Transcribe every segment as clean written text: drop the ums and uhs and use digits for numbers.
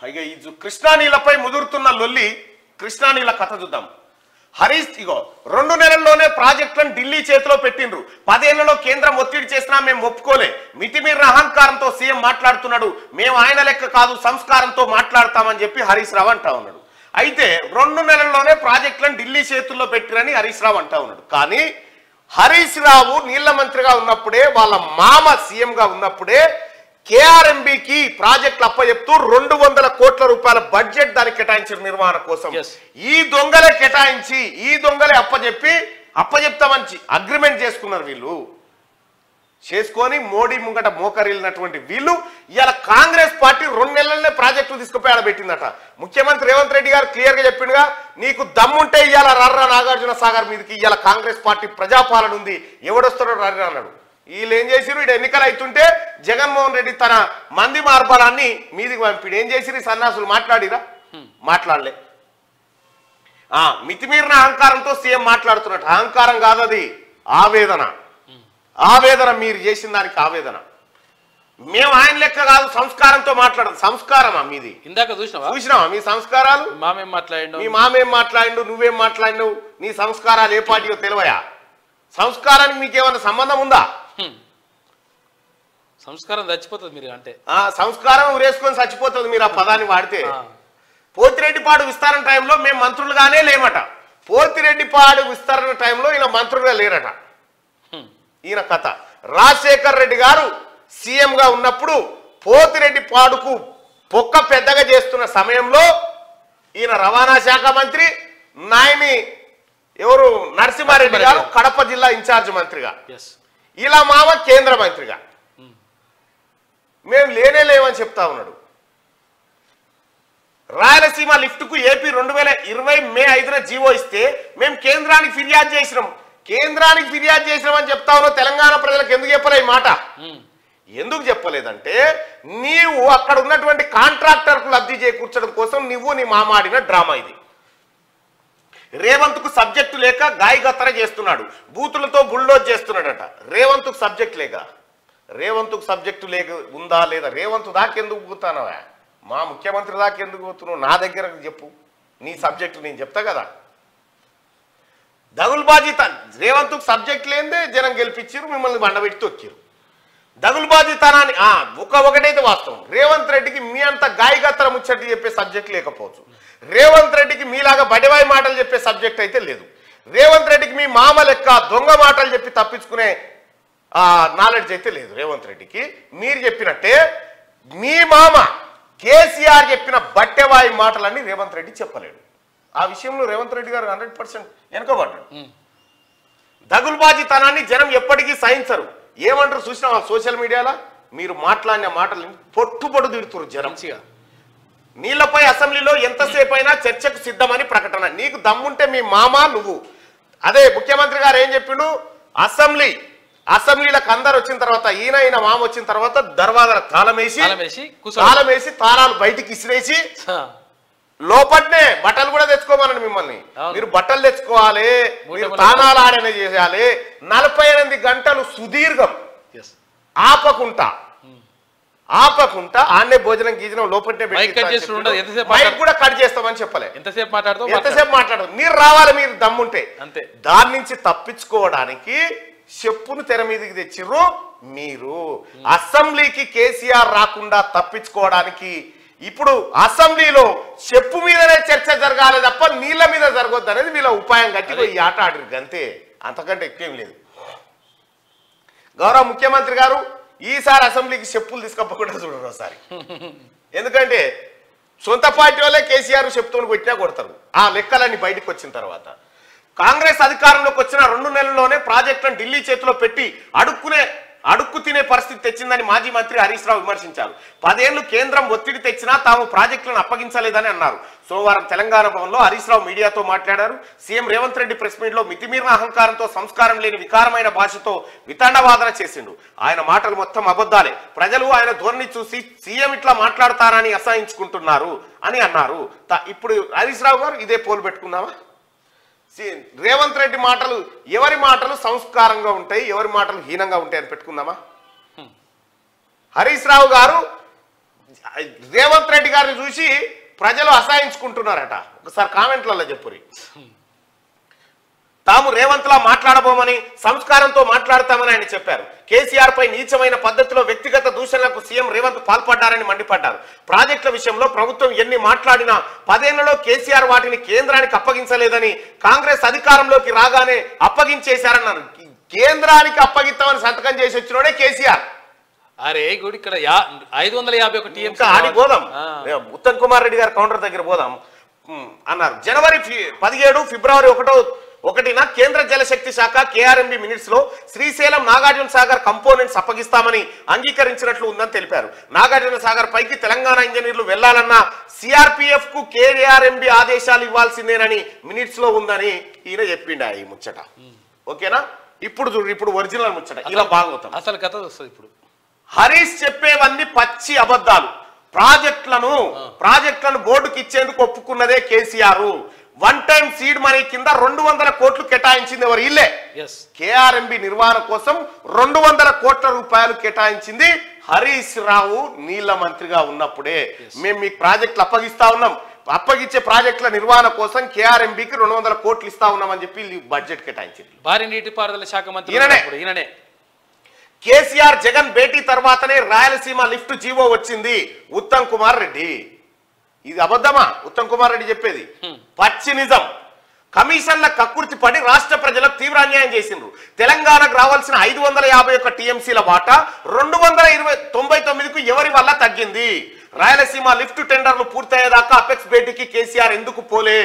ఇక ఈ కృష్ణా నీళ్లపై ముదురుతున్న లొల్లి, కృష్ణా నీళ్ల కథ చూద్దాం. హరీష్ ఇగో 2 నెలల్లోనే ప్రాజెక్టులను ఢిల్లీ చేతిలో పెట్టిండ్రు. 10 ఏళ్లలో కేంద్రం ఒత్తిడి చేసినా మేము ఒప్పుకోలే. మితిమీరిన అహంకారంతో సీఎం మాట్లాడుతున్నాడు. మేము ఆయన లెక్క కాదు, సంస్కారంతో మాట్లాడతామని చెప్పి హరీష్ రావు అంటా ఉన్నాడు. అయితే 2 నెలల్లోనే ప్రాజెక్టులను ఢిల్లీ చేతుల్లో పెట్టిరని హరీష్ రావు అంటా ఉన్నాడు. కానీ హరీష్ రావు నీళ్ల మంత్రిగా ఉన్నప్పుడే, వాళ్ళ మామ సీఎంగా ఉన్నప్పుడే కేఆర్ఎంబికి ప్రాజెక్టులు అప్పచెప్తూ 200 కోట్ల రూపాయల బడ్జెట్ దానికి కేటాయించారు నిర్వహణ కోసం. ఈ దొంగలే కేటాయించి, ఈ దొంగలే అప్పచెప్తామని అగ్రిమెంట్ చేసుకున్నారు. వీళ్ళు చేసుకొని మోడీ ముంగట మోకరిల్లినటువంటి వీళ్ళు ఇవాళ కాంగ్రెస్ పార్టీ 2 నెలలనే ప్రాజెక్టులు తీసుకుపోయి ఆడబెట్టిందట. ముఖ్యమంత్రి రేవంత్ రెడ్డి గారు క్లియర్ గా చెప్పిండుగా, నీకు దమ్ముంటే ఇవాళ రర్రా నాగార్జున సాగర్ మీదకి, ఇవాళ కాంగ్రెస్ పార్టీ ప్రజాపాలన ఉంది, ఎవడొస్తాడో రర్రా అన్నాడు. వీళ్ళు ఏం చేసిరు, ఇటు ఎన్నికలు అవుతుంటే జగన్మోహన్ రెడ్డి తన మంది మార్బలాన్ని మీదికి పంపిడు. ఏం చేసిరు సన్నాసులు? మాట్లాడిరా? మాట్లాడలే. మితిమీరిన అహంకారంతో సీఎం మాట్లాడుతున్నట్టు. అహంకారం కాదు అది, ఆవేదన. ఆవేదన, మీరు చేసిన దానికి ఆవేదన. మేము ఆయన లెక్క కాదు, సంస్కారంతో మాట్లాడదు. సంస్కారమా మీది? ఇందాక చూసినావా మీ సంస్కారాలు? మీ మామేం మాట్లాడిండు, నువ్వేం మాట్లాడినావు? నీ సంస్కారాలు ఏ పార్టీయో తెలివయా? సంస్కారానికి మీకేమన్నా సంబంధం ఉందా? సంస్కారం చచ్చిపోతుంది మీరు అంటే. సంస్కారం ఉరేసుకొని చచ్చిపోతుంది మీరు ఆ పదాన్ని వాడితే. పోతిరెడ్డిపాడు విస్తరణ టైంలో మేము మంత్రులుగానే లేమట. పోతిరెడ్డిపాడు విస్తరణ టైంలో ఈయన మంత్రులుగా లేరట. ఈయన కథ. రాజశేఖర్ రెడ్డి గారు సీఎంగా ఉన్నప్పుడు పోతిరెడ్డిపాడుకు పొక్క పెద్దగా చేస్తున్న సమయంలో ఈయన రవాణా శాఖ మంత్రి, నాయని ఎవరు నరసింహారెడ్డి గారు కడప జిల్లా ఇన్ఛార్జ్ మంత్రిగా, ఇలా మామ కేంద్ర మంత్రిగా. మేము లేనేలేమని చెప్తా ఉన్నాడు. రాయలసీమ లిఫ్ట్ కు ఏపీ 2020 మే 5న జీవో ఇస్తే మేము కేంద్రానికి ఫిర్యాదు చేసినాం. కేంద్రానికి ఫిర్యాదు చేసినామని చెప్తా ఉన్నావు. తెలంగాణ ప్రజలకు ఎందుకు చెప్పలే ఈ మాట? ఎందుకు చెప్పలేదంటే, నీవు అక్కడ ఉన్నటువంటి కాంట్రాక్టర్కు లబ్ధి చేకూర్చడం కోసం నువ్వు నీ మామాడిన డ్రామా ఇది. రేవంత్కు సబ్జెక్టు లేక గాయగత్తర చేస్తున్నాడు, బూతులతో బుల్డోజ్ చేస్తున్నాడట. రేవంత్కు సబ్జెక్ట్ లేక, రేవంత్కు సబ్జెక్టు లేక ఉందా లేదా? రేవంత్ దాకెందుకు పోతానవా? మా ముఖ్యమంత్రి దాకెందుకు పోతున్నావు? నా దగ్గర చెప్పు నీ సబ్జెక్టు, నేను చెప్తా కదా. దగులుబాజీ రేవంత్కు సబ్జెక్ట్ లేదే జనం గెలిపించారు, మిమ్మల్ని బండబెట్టి తొక్కిరు. దగులుబాజీతనాన్ని ఒకటైతే వాస్తవం, రేవంత్ రెడ్డికి మీ అంత గాయగత్తర ముచ్చట చెప్పే సబ్జెక్ట్ లేకపోవచ్చు. రేవంత్ రెడ్డికి మీలాగా బడివాయి మాటలు చెప్పే సబ్జెక్ట్ అయితే లేదు. రేవంత్ రెడ్డికి మీ మామ లెక్క దొంగ మాటలు చెప్పి తప్పించుకునే నాలెడ్జ్ అయితే లేదు రేవంత్ రెడ్డికి. మీరు చెప్పినట్టే మీ మామ కేసీఆర్ చెప్పిన బట్టెవాయి మాటలన్నీ రేవంత్ రెడ్డి చెప్పలేడు. ఆ విషయంలో రేవంత్ రెడ్డి గారు 100% వెనుకబడ్డాడు. దగులుబాజీతనాన్ని జనం ఎప్పటికీ సహించరు. ఏమంటారు చూసినా సోషల్ మీడియాలో మీరు మాట్లాడిన మాటలు పొట్టు తిడుతున్నారు జనం. నీళ్లపై అసెంబ్లీలో ఎంతసేపు అయినా చర్చకు సిద్ధమని ప్రకటన. నీకు దమ్ముంటే మీ మామ నువ్వు. అదే ముఖ్యమంత్రి గారు ఏం చెప్పిండు, అసెంబ్లీలకు అందరు వచ్చిన తర్వాత, ఈయన మామ వచ్చిన తర్వాత దర్వాజాల తాళమేసి తాళాలు బయటికి ఇసిరేసి లోపట్నే బట్టలు కూడా తెచ్చుకోమనండి మిమ్మల్ని. మీరు బట్టలు తెచ్చుకోవాలి, మీరు తానాలు ఆడనే చేయాలి. 48 గంటలు సుదీర్ఘం ఆపకుంటా ఆన్నే భోజనం గీజనం లోపట్నే మైక్ కూడా కట్ చేస్తామని చెప్పలే. ఎంతసేపు మాట్లాడదు. మీరు రావాలి, మీరు దమ్ముంటే. అంతే. దాని నుంచి తప్పించుకోవడానికి చెప్పును తెర మీదకి తెచ్చిర్రు మీరు. అసెంబ్లీకి కేసీఆర్ రాకుండా తప్పించుకోవడానికి ఇప్పుడు అసెంబ్లీలో చెప్పు మీదనే చర్చ జరగాలి తప్ప నీళ్ళ మీద జరగొద్దు అనేది వీళ్ళ ఉపాయం కట్టి ఈ ఆట ఆడిరు అంతే, అంతకంటే ఎక్కువేం లేదు. గౌరవ ముఖ్యమంత్రి గారు ఈసారి అసెంబ్లీకి చెప్పులు తీసుకపోకుండా చూడరు ఒకసారి. ఎందుకంటే సొంత పార్టీ వాళ్ళే కేసీఆర్ చెప్తూని కొట్టినా కొడతారు. ఆ లెక్కలన్నీ బయటకు వచ్చిన తర్వాత కాంగ్రెస్ అధికారంలోకి వచ్చిన 2 నెలల్లోనే ప్రాజెక్టులను ఢిల్లీ చేతిలో పెట్టి అడుక్కు తినే పరిస్థితి తెచ్చిందని మాజీ మంత్రి హరీష్ రావు విమర్శించారు. 10 ఏళ్లు కేంద్రం ఒత్తిడి తెచ్చినా తాము ప్రాజెక్టులను అప్పగించలేదని అన్నారు. సోమవారం తెలంగాణ భవన్లో హరీష్ రావు మీడియాతో మాట్లాడారు. CM Revanth Reddy press meet లో మితిమీరిన అహంకారంతో, సంస్కారం లేని వికారమైన భాషతో వితండవాదన చేసిండు. ఆయన మాటలు మొత్తం అబద్ధాలే. ప్రజలు ఆయన ధోరణి చూసి సీఎం ఇట్లా మాట్లాడతారని అసహించుకుంటున్నారు అని అన్నారు. ఇప్పుడు హరీష్ రావు గారు ఇదే పోలు పెట్టుకుందామా? రేవంత్ రెడ్డి మాటలు ఎవరి మాటలు సంస్కారంగా ఉంటాయి, ఎవరి మాటలు హీనంగా ఉంటాయి అని పెట్టుకుందామా? హరీష్ రావు గారు రేవంత్ రెడ్డి గారిని చూసి ప్రజలు అసహించుకుంటున్నారట. ఒకసారి కామెంట్లలో చెప్పురి. తాము రేవంత్ లా మాట్లాడబోమని సంస్కారంతో మాట్లాడతామని ఆయన చెప్పారు. కేసీఆర్ పై నీచమైన పద్ధతిలో వ్యక్తిగత దూషణలకు సీఎం రేవంత్ పాల్పడ్డారని మండిపడ్డారు. ప్రాజెక్టుల విషయంలో ప్రభుత్వం ఎన్ని మాట్లాడినా 10 ఏళ్లలో కేసీఆర్ వాటిని కేంద్రానికి అప్పగించలేదని, కాంగ్రెస్ అధికారంలోకి రాగానే అప్పగించేశారన్నారు. కేంద్రానికి అప్పగిస్తామని సంతకం చేసి వచ్చినోడే కేసీఆర్. అరే గుడి ఇక్కడ 551 టీఎంసీ ఆడి పోదాం, ఉత్తమ్ కుమార్ రెడ్డి గారి కౌంటర్ దగ్గర పోదాం అన్నారు. జనవరి 17 ఫిబ్రవరి 1న కేంద్ర జలశక్తి శాఖ కేఆర్ఎంబి మినిట్స్ లో శ్రీశైలం నాగార్జున సాగర్ కంపోనెంట్స్ అప్పగిస్తామని అంగీకరించినట్లు ఉందని తెలిపారు. నాగార్జున సాగర్ పైకి తెలంగాణ ఇంజనీర్లు వెళ్లాలన్నా సిఆర్పిఎఫ్ కు కేఆర్ఎంబి ఆదేశాలు ఇవ్వాల్సిందేనని మినిట్స్ లో ఉందని ఈయన చెప్పిండా ఈ ముచ్చట. ఓకేనా? ఇప్పుడు ఒరిజినల్ ముచ్చట ఇలా బాగోతాం. అసలు కథ వస్తుంది. ఇప్పుడు హరీష్ చెప్పేవన్నీ పచ్చి అబద్ధాలు. ప్రాజెక్టులను బోర్డుకి ఇచ్చేందుకు ఒప్పుకున్నదే KCR. One time seed money కింద 200 కోట్లు కేటాయించింది ఎవరు? ఇల్లే. కేఆర్ఎంబి నిర్వహణ కోసం 200 కోట్ల రూపాయలు కేటాయించింది హరీష్ రావు నీళ్ల మంత్రిగా ఉన్నప్పుడే. మేము మీకు ప్రాజెక్టులు అప్పగిస్తా ఉన్నాం, అప్పగించే ప్రాజెక్టుల నిర్వహణ కోసం కేఆర్ఎంబికి 200 కోట్లు ఇస్తా ఉన్నామని చెప్పి బడ్జెట్ కేటాయించింది. భారీ నీటిపారుదల శాఖ మంత్రి ఈయననే. కేసీఆర్ జగన్ భేటీ తర్వాతనే రాయలసీమ లిఫ్ట్ జీవో వచ్చింది ఉత్తమ్ కుమార్ రెడ్డి. ఇది అబద్ధమా ఉత్తమ్ కుమార్ రెడ్డి చెప్పేది? పచ్చి నిజం. కమిషన్ల కక్కుర్తి పడి రాష్ట్ర ప్రజలకు తీవ్ర అన్యాయం చేసిండ్రు. తెలంగాణకు రావాల్సిన 551 టీఎంసీల వాటా 299కు ఎవరి వల్ల తగ్గింది? రాయలసీమ లిఫ్ట్ టెండర్లు పూర్తయ్యేదాకా అపెక్స్ భేటీకి కేసీఆర్ ఎందుకు పోలే?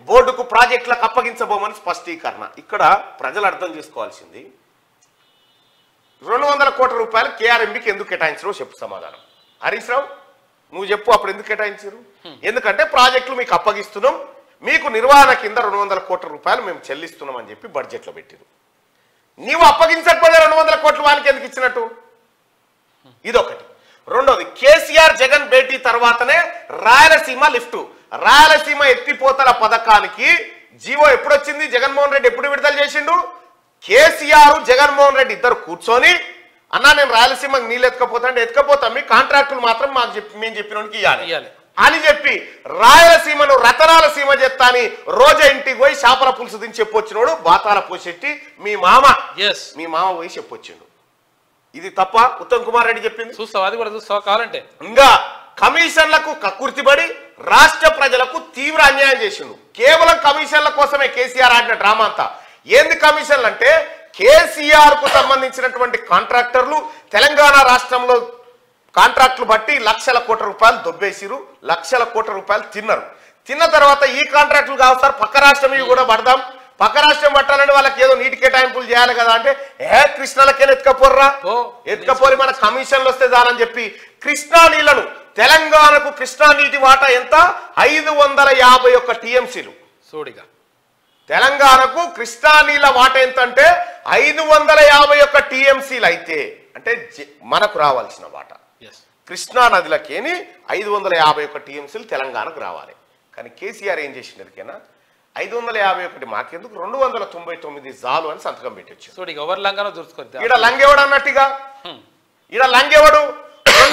బోర్డుకు ప్రాజెక్టులకు అప్పగించబోమని స్పష్టీకరణ. ఇక్కడ ప్రజలు అర్థం చేసుకోవాల్సింది, 200 కోట్ల రూపాయలు కేఆర్ఎంబికి ఎందుకు కేటాయించరో చెప్పు సమాధానం. హరీష్ రావు నువ్వు చెప్పు, అప్పుడు ఎందుకు కేటాయించారు? ఎందుకంటే ప్రాజెక్టులు మీకు అప్పగిస్తున్నాం, మీకు నిర్వహణ కింద 200 కోట్ల రూపాయలు మేము చెల్లిస్తున్నాం అని చెప్పి బడ్జెట్లో పెట్టిరు. నీవు అప్పగించకపోతే 200 కోట్లు వానికి ఎందుకు ఇచ్చినట్టు? ఇదొకటి. రెండోది, కేసీఆర్ జగన్ భేటీ తర్వాతనే రాయలసీమ ఎత్తిపోతల పథకానికి జీవో ఎప్పుడొచ్చింది? జగన్మోహన్ రెడ్డి ఎప్పుడు విడుదల చేసిండు? కేసీఆర్ జగన్మోహన్ రెడ్డి ఇద్దరు కూర్చొని, అన్నా నేను రాయలసీమకు నీళ్ళు ఎత్తుకపోతాం, మీ కాంట్రాక్టులు మాత్రం మేము చెప్పినోనికి ఇవ్వాలి అని చెప్పి రాయలసీమను రతనాల సీమ చెత్తా అని రోజా ఇంటికి పోయి చేపల పులుసు దిని చెప్పొచ్చినోడు బాతాల పోసెట్టి మీ మామ పోయి చెప్పొచ్చిండు. ఇది తప్ప ఉత్తమ్ కుమార్ రెడ్డి చెప్పింది? చూస్తావు, అది కూడా చూస్తావా కావాలంటే. ఇంకా కమిషన్లకు కక్కుర్తిపడి రాష్ట్ర ప్రజలకు తీవ్ర అన్యాయం చేసిండు. కేవలం కమిషన్ల కోసమే కేసీఆర్ ఆడిన డ్రామా అంతా. ఏంది కమిషన్లు అంటే, కేసీఆర్ కు సంబంధించినటువంటి కాంట్రాక్టర్లు తెలంగాణ రాష్ట్రంలో కాంట్రాక్టులు బట్టి లక్షల కోట్ల రూపాయలు దొబ్బేసిరు, లక్షల కోట్ల రూపాయలు తిన్నారు. తిన్న తర్వాత ఈ కాంట్రాక్టులు కావు సార్, పక్క రాష్ట్రం ఇవి కూడా పడదాం, పక్క రాష్ట్రం పట్టాలంటే వాళ్ళకి ఏదో నీటి కేటాయింపులు చేయాలి కదా అంటే, కృష్ణలకే ఎత్తుకపోరి మన కమిషన్లు వస్తే చాలని చెప్పి కృష్ణా నీళ్లను, తెలంగాణకు కృష్ణా నీటి వాటా ఎంత? 551 టీఎంసీలు. సోడిగా తెలంగాణకు కృష్ణా నీళ్ళ వాటా ఎంత అంటే 551 టీఎంసీలు అయితే, అంటే మనకు రావాల్సిన వాటా కృష్ణా నదిలకేని 551 టీఎంసీలు తెలంగాణకు రావాలి. కానీ కేసీఆర్ ఏం చేసింది ఎరికేనా? 551 మాకెందుకు, 299 చాలు అని సంతకం పెట్టొచ్చు. ఈడ లంగేవాడు అన్నట్టుగా, ఈడ లంగేవాడు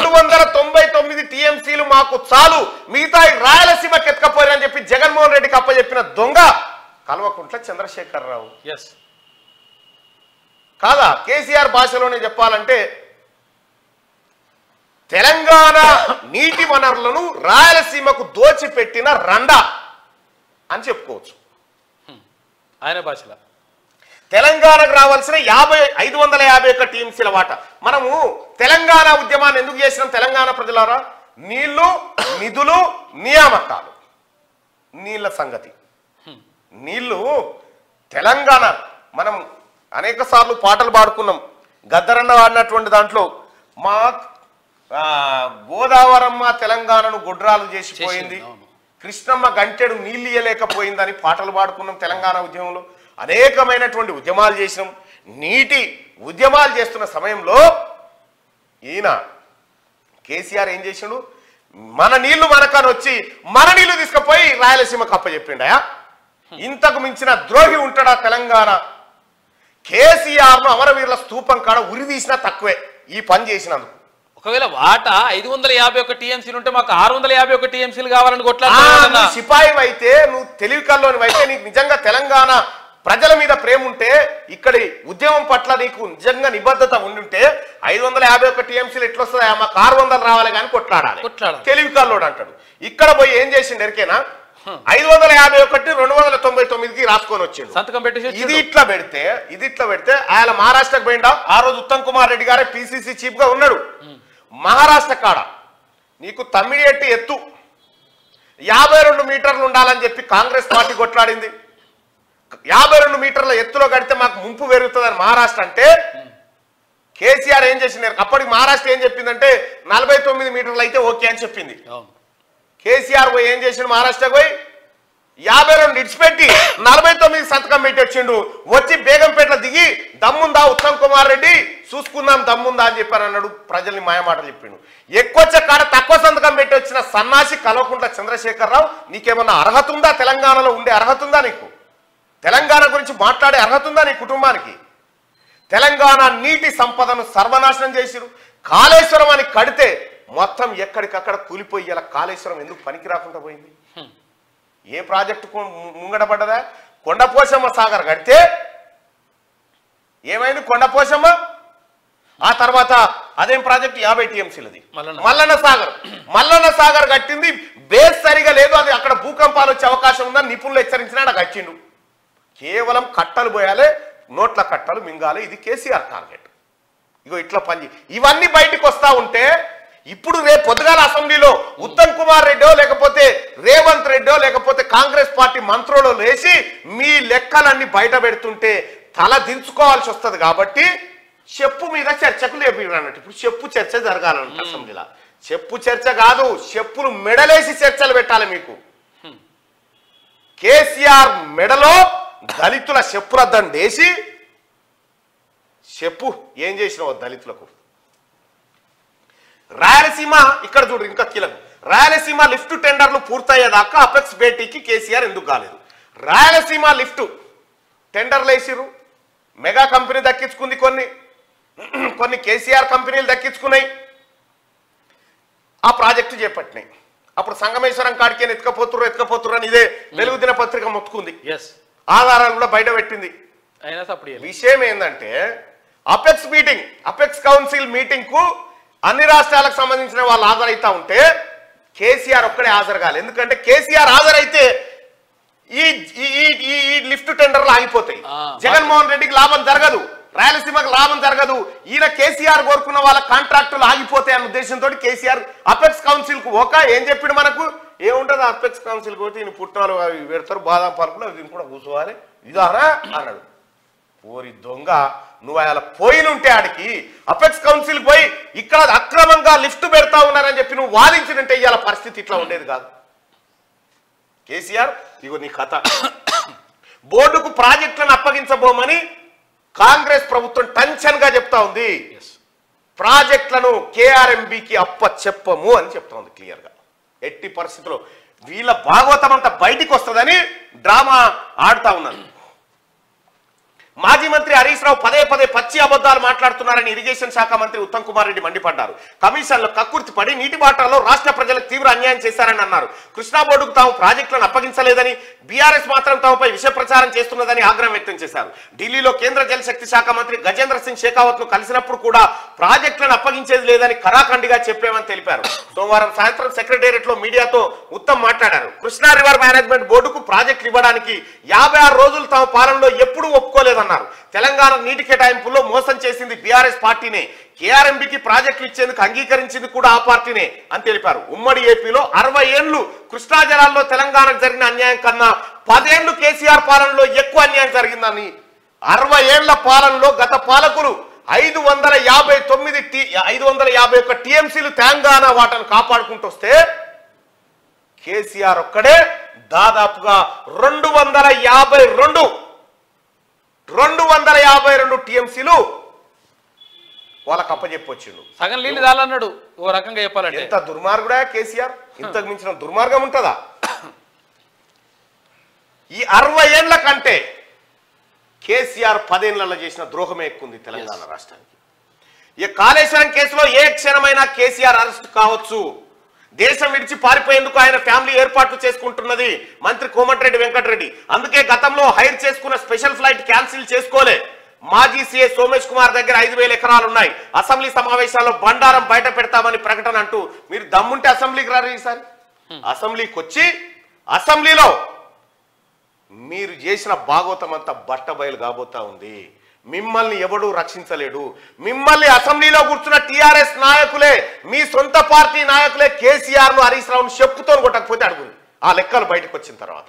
299 టీఎంసీలు మాకు చాలు, మిగతా రాయలసీమకి ఎత్తుకపోయారని చెప్పి జగన్మోహన్ రెడ్డికి అప్పచెప్పిన దొంగ కల్వకుంట్ల చంద్రశేఖరరావు. కాదా? కేసీఆర్ భాషలోనే చెప్పాలంటే తెలంగాణ నీటి వనరులను రాయలసీమకు దోచిపెట్టిన రండా అని చెప్పుకోవచ్చు ఆయన భాషలో. తెలంగాణకు రావాల్సిన 551 టీఎంసీల వాటా. మనము తెలంగాణ ఉద్యమాన్ని ఎందుకు చేసినాం? తెలంగాణ ప్రజలారా, నీళ్లు, నిధులు, నియామకాలు. నీళ్ల సంగతి, నీళ్లు తెలంగాణ మనం అనేక సార్లు పాటలు పాడుకున్నాం. గద్దరన్న వాడినటువంటి దాంట్లో మా గోదావరమ్మ తెలంగాణను గొడ్రాలు చేసిపోయింది, కృష్ణమ్మ గంటెడు నీళ్ళు ఇయ్యలేకపోయిందని పాటలు పాడుకున్నాం. తెలంగాణ ఉద్యమంలో అనేకమైనటువంటి ఉద్యమాలు చేసినాం. నీటి ఉద్యమాలు చేస్తున్న సమయంలో ఈయన కేసీఆర్ ఏం చేసిండు? మన నీళ్లు మనకని వచ్చి మన నీళ్లు తీసుకుపోయి రాయలసీమకు అప్పచెప్పిండయా? ఇంతకు మించిన ద్రోహి ఉంటాడా తెలంగాణ? కేసీఆర్ను అమరవీరుల స్తూపం కాడ ఉరి తీసినా తక్కువే ఈ పని చేసినందుకు. ఒకవేళ వాటా 551 టీఎంసీలు ఉంటే మాకు 651 టీఎంసీలు కావాలని కొట్లాడుతున్నా. సిపాయి అయితే నువ్వు తెలివికల్లోని అయితే నీకు నిజంగా తెలంగాణ ప్రజల మీద ప్రేమ ఉంటే ఇక్కడి ఉద్యమం పట్ల నీకు నిజంగా నిబద్ధత ఉండుంటే 551 టీఎంసీలు ఎట్లొస్తుందా మాకు 600 రావాలి కానీ కొట్లాడాలి. తెలివికల్లోడు అంటాడు. ఇక్కడ పోయి ఏం చేసిండు ఎరికేనా 551 299కి రాసుకొని వచ్చిండు సంతకం పెట్టి. ఇది ఇట్లా పెడితే ఆయన మహారాష్ట్రకు పోయిండా. ఆ రోజు ఉత్తమ్ కుమార్ రెడ్డి గారే పిసిసి చీఫ్ గా ఉన్నాడు. మహారాష్ట్ర కాడ నీకు తమ్మిడి ఎత్తు 52 మీటర్లు ఉండాలని చెప్పి కాంగ్రెస్ పార్టీ కొట్లాడింది. 52 మీటర్ల ఎత్తులో కడితే మాకు ముంపు పెరుగుతుందని మహారాష్ట్ర అంటే కేసీఆర్ ఏం చేసినారు అప్పటికి మహారాష్ట్ర ఏం చెప్పిందంటే 49 మీటర్లు అయితే ఓకే అని చెప్పింది. కేసీఆర్ పోయి ఏం చేసిండు మహారాష్ట్రకు పోయి 52 ఇడిచిపెట్టి 49 సంతకం పెట్టి వచ్చిండు. వచ్చి బేగంపేటలో దిగి దమ్ముందా ఉత్తమ్ కుమార్ రెడ్డి చూసుకుందాం దమ్ముందా అని చెప్పారు అన్నాడు. ప్రజల్ని మాయమాటలు చెప్పిండు. ఎక్కువ కాడ తక్కువ సంతకం పెట్టి వచ్చిన సన్నాసి కల్వకుంట్ల చంద్రశేఖరరావు నీకేమన్నా అర్హత ఉందా? తెలంగాణలో ఉండే అర్హత ఉందా? నీకు తెలంగాణ గురించి మాట్లాడే అర్హత ఉందా నీ కుటుంబానికి? తెలంగాణ నీటి సంపదను సర్వనాశనం చేసిరు. కాళేశ్వరం అని కడితే మొత్తం ఎక్కడికక్కడ కూలిపోయి ఇలా కాళేశ్వరం ఎందుకు పనికి రాకుండా పోయింది? ఏ ప్రాజెక్టు ముంగడపడ్డదా? కొండపోశమ్మ సాగర్ కడితే ఏమైంది? కొండపోశమ్మ ఆ తర్వాత అదేం ప్రాజెక్టు 50 టీఎంసీలది మల్లన్న సాగర్ కట్టింది. బేస్ సరిగా లేదు. అది అక్కడ భూకంపాలు వచ్చే అవకాశం ఉందని నిపుణులు హెచ్చరించినా నాకు వచ్చిండు. కేవలం కట్టలు పోయాలి, నోట్ల కట్టలు మింగాలి. ఇది కేసీఆర్ టార్గెట్. ఇగో ఇట్లా పని ఇవన్నీ బయటకు వస్తా ఉంటే ఇప్పుడు రేపు పొద్దుగాల అసెంబ్లీలో ఉత్తమ్ కుమార్ రెడ్డో లేకపోతే రేవంత్ రెడ్డో లేకపోతే కాంగ్రెస్ పార్టీ మంత్రులు లేచి మీ లెక్కలన్నీ బయట పెడుతుంటే తల దించుకోవాల్సి వస్తుంది. కాబట్టి చెప్పు మీద చర్చకు లేపిరన్నట్టు ఇప్పుడు చెప్పు చర్చ జరగాలంట అసెంబ్లీలో. చెప్పు చర్చ కాదు, చెప్పులు మెడలేసి చర్చలు పెట్టాలి. మీకు కేసీఆర్ మెడలో దళితుల చెప్పుల దండేసి చెప్పు ఏం చేసినావు దళితులకు. రాయలసీమ ఇక్కడ చూడు ఇంకా కీలకం. రాయలసీమ లిఫ్ట్ టెండర్లు పూర్తయ్యేదాకా అపెక్స్ భేటీకి కేసీఆర్ ఎందుకు కాలేదు? రాయలసీమ లిఫ్ట్ టెండర్లు వేసిరు. మెగా కంపెనీ దక్కించుకుంది, కొన్ని కేసీఆర్ కంపెనీలు దక్కించుకున్నాయి. ఆ ప్రాజెక్టు చేపట్టినాయి. అప్పుడు సంగమేశ్వరం కాడికి ఎత్తుకపోతుర్రు అని ఇదే వెలుగు దిన పత్రిక మొత్తుకుంది. ఆధారాలు కూడా బయట పెట్టింది. విషయం ఏంటంటే అపెక్స్ కౌన్సిల్ మీటింగ్ కు అన్ని రాష్ట్రాలకు సంబంధించిన వాళ్ళు హాజరైతా ఉంటే కేసీఆర్ ఒక్కడే హాజరు కాలేదు. ఎందుకంటే కేసీఆర్ హాజరైతే ఈ లిఫ్ట్ టెండర్లు ఆగిపోతాయి. జగన్మోహన్ రెడ్డికి లాభం జరగదు, రాయలసీమకు లాభం జరగదు. ఈయన కేసీఆర్ కోరుకున్న వాళ్ళ కాంట్రాక్టులు ఆగిపోతాయి అన్న ఉద్దేశంతో కేసీఆర్ అపెక్స్ కౌన్సిల్ కు ఏం చెప్పాడు మనకు? ఏముంటది అపెక్స్ కౌన్సిల్ పోతే ఈయన పుట్టినాలు అవి పెడతారు, బాదాం పలుకులు దీన్ని కూడా కూర్చోవాలి ఇదానా అన్నాడు. ఓరి దొంగ, నువ్వు అలా పోయినుంటే ఆడికి అపెక్స్ కౌన్సిల్ పోయి ఇక్కడ అక్రమంగా లిఫ్ట్ పెడతా ఉన్నారని చెప్పి నువ్వు వాదించినంటే ఇవాళ పరిస్థితి ఇట్లా ఉండేది కాదు. కేసీఆర్ ఇగో నీ కథ. బోర్డుకు ప్రాజెక్టులను అప్పగించబోమని కాంగ్రెస్ ప్రభుత్వం టెన్షన్ గా చెప్తా ఉంది. ప్రాజెక్టులను కేఆర్ఎంబికి అప్పచెప్పము అని చెప్తా ఉంది క్లియర్ గా. ఎట్టి పరిస్థితుల్లో వీళ్ళ భాగవతం అంతా బయటికి వస్తుందని డ్రామా ఆడుతా ఉన్నారు. మాజీ మంత్రి హరీష్ రావు పదే పచ్చి అబద్ధాలు మాట్లాడుతున్నారని ఇరిగేషన్ శాఖ మంత్రి ఉత్తమ్ కుమార్ రెడ్డి మండిపడ్డారు. కమిషన్లో కక్కుర్తి పడి నీటి బాటలో రాష్ట్ర ప్రజలకు తీవ్ర అన్యాయం చేశారని అన్నారు. కృష్ణా బోర్డుకు తాము ప్రాజెక్టులను అప్పగించలేదని, బీఆర్ఎస్ మాత్రం తమపై విష ప్రచారం చేస్తున్నదని ఆగ్రహం వ్యక్తం చేశారు. ఢిల్లీలో కేంద్ర జలశక్తి శాఖ మంత్రి గజేంద్ర సింగ్ షెకావత్ ను కలిసినప్పుడు కూడా ప్రాజెక్టులను అప్పగించేది లేదని ఖరాఖండిగా చెప్పామని తెలిపారు. సోమవారం సాయంత్రం సెక్రటేరియట్ లో మీడియాతో ఉత్తమ్ మాట్లాడారు. కృష్ణా రివర్ మేనేజ్మెంట్ బోర్డుకు ప్రాజెక్టులు ఇవ్వడానికి 56 రోజులు తమ పాలనలో ఎప్పుడూ ఒప్పుకోలేదన్నారు. తెలంగాణ నీటి కేటాయింపుల్లో మోసం చేసింది బీఆర్ఎస్ పార్టీనే, కేఆర్ఎంబికి ప్రాజెక్టులు ఇచ్చేందుకు అంగీకరించింది కూడా ఆ పార్టీనే అని తెలిపారు. ఉమ్మడి ఏపీలో 60 ఏళ్లు కృష్ణా జలాల్లో తెలంగాణకు జరిగిన అన్యాయం కన్నా 10 ఏళ్లు కేసీఆర్ పాలనలో ఎక్కువ అన్యాయం జరిగిందని, 60 ఏళ్ల పాలనలో గత పాలకులు 551 టీఎంసీలు తెలంగాణ వాటను కాపాడుకుంటూ వస్తే కేసీఆర్ ఒక్కడే దాదాపుగా 252 టీఎంసీలు వాళ్ళకి అప్పచెప్పొచ్చిండు. సగం నీళ్ళు చాలన్నాడు. ఓ రకంగా చెప్పాలంటే ఎంత దుర్మార్గుడా కేసీఆర్! ఇంతకు మించిన దుర్మార్గం ఉంటుందా? ఈ 60 ఏళ్ల కంటే కేసీఆర్ 10 ఏళ్లలో చేసిన ద్రోహమే ఎక్కువ ఉంది తెలంగాణ రాష్ట్రానికి. ఈ కాళేశ్వరం కేసులో ఏ క్షణమైనా కేసీఆర్ అరెస్ట్ కావచ్చు. దేశం విడిచి పారిపోయేందుకు ఆయన ఫ్యామిలీ ఏర్పాట్లు చేసుకుంటున్నది మంత్రి కోమటిరెడ్డి వెంకటరెడ్డి. అందుకే గతంలో హైర్ చేసుకున్న స్పెషల్ ఫ్లైట్ క్యాన్సిల్ చేసుకోలే. మాజీ సీఏ సోమేష్ కుమార్ దగ్గర 5,000 ఎకరాలు ఉన్నాయి. అసెంబ్లీ సమావేశాల్లో బండారం బయట పెడతామని ప్రకటన అంటూ మీరు దమ్ముంటే అసెంబ్లీకి రారు. ఈసారి అసెంబ్లీకి వచ్చి అసెంబ్లీలో మీరు చేసిన భాగవతం అంతా బట్టబయలు కాబోతా ఉంది. మిమ్మల్ని ఎవడూ రక్షించలేడు. మిమ్మల్ని అసెంబ్లీలో కూర్చున్న టీఆర్ఎస్ నాయకులే, మీ సొంత పార్టీ నాయకులే కేసీఆర్ ను హరీష్ రావును చెప్పుతో కొట్టకపోతే అడుగుంది ఆ లెక్కలు బయటకు వచ్చిన తర్వాత.